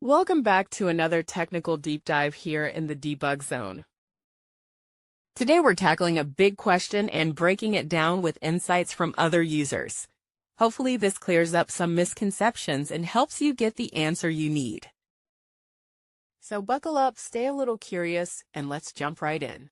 Welcome back to another technical deep dive here in the debug zone. Today we're tackling a big question and breaking it down with insights from other users. Hopefully this clears up some misconceptions and helps you get the answer you need. So buckle up, stay a little curious, and let's jump right in.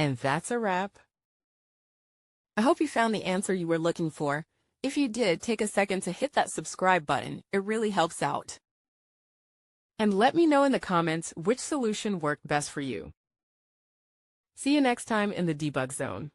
And that's a wrap. I hope you found the answer you were looking for. If you did, take a second to hit that subscribe button. It really helps out. And let me know in the comments which solution worked best for you. See you next time in the debug zone.